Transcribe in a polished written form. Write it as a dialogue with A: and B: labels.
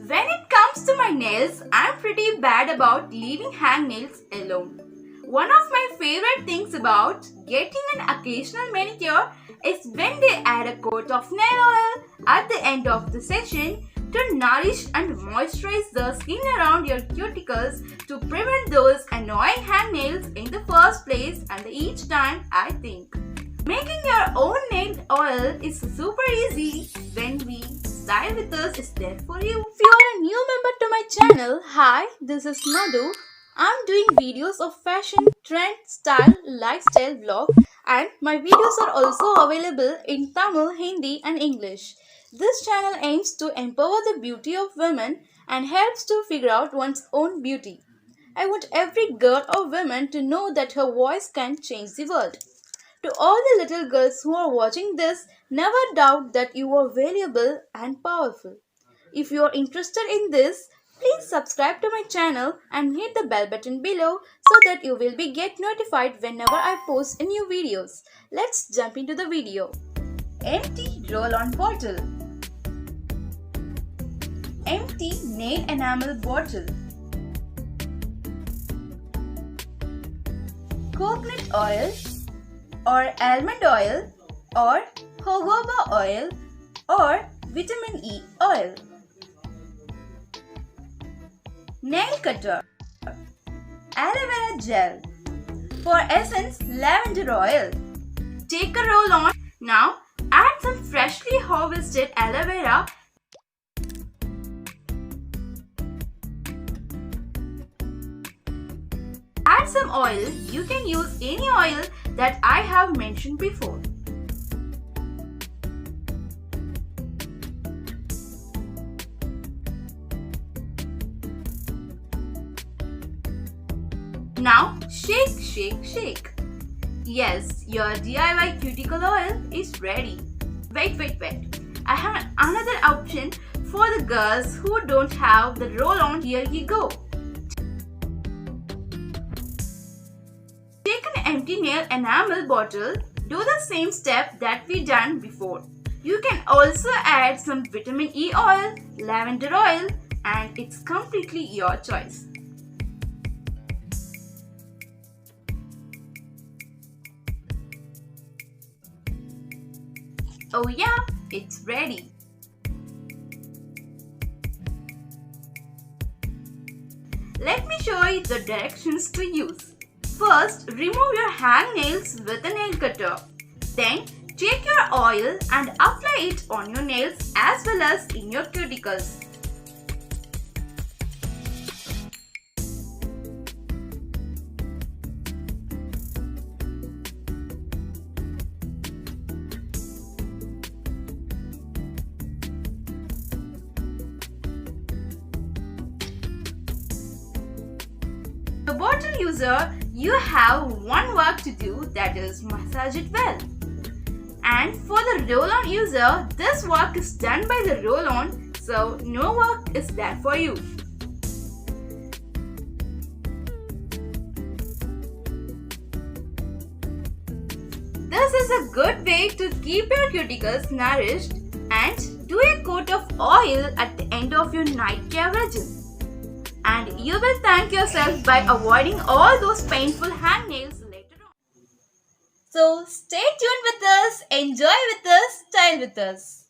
A: When it comes to my nails, I'm pretty bad about leaving hangnails alone. One of my favorite things about getting an occasional manicure is when they add a coat of nail oil at the end of the session to nourish and moisturize the skin around your cuticles to prevent those annoying hangnails in the first place and each time, I think. Making your own nail oil is super easy when we Style with Us is there for you. If you are a new member to my channel, hi, this is Madhu. I'm doing videos of fashion, trend, style, lifestyle vlog and my videos are also available in Tamil, Hindi and English. This channel aims to empower the beauty of women and helps to figure out one's own beauty. I want every girl or woman to know that her voice can change the world. To all the little girls who are watching this, never doubt that you are valuable and powerful. If you are interested in this, please subscribe to my channel and hit the bell button below so that you will get notified whenever I post new videos. Let's jump into the video. Empty roll-on bottle. Empty nail enamel bottle. Coconut oil or almond oil or jojoba oil or vitamin E oil. Nail cutter. Aloe vera gel. For essence, lavender oil. Take a roll on. Now add some freshly harvested aloe vera. Add some oil. You can use any oil that I have mentioned before. Now shake, shake, shake. Yes, your DIY cuticle oil is ready. Wait. I have another option for the girls who don't have the roll-on. Here you go. Take an empty nail enamel bottle. Do the same step that we done before. You can also add some vitamin E oil, lavender oil, and it's completely your choice. Oh yeah, it's ready. Let me show you the directions to use. First, remove your hangnails with a nail cutter. Then, take your oil and apply it on your nails as well as in your cuticles. The bottle user, you have one work to do, that is massage it well. And for the roll-on user, this work is done by the roll-on, so no work is there for you. This is a good way to keep your cuticles nourished and do a coat of oil at the end of your night care regime. And you will thank yourself by avoiding all those painful hangnails later on. So stay tuned with us, enjoy with us, style with us.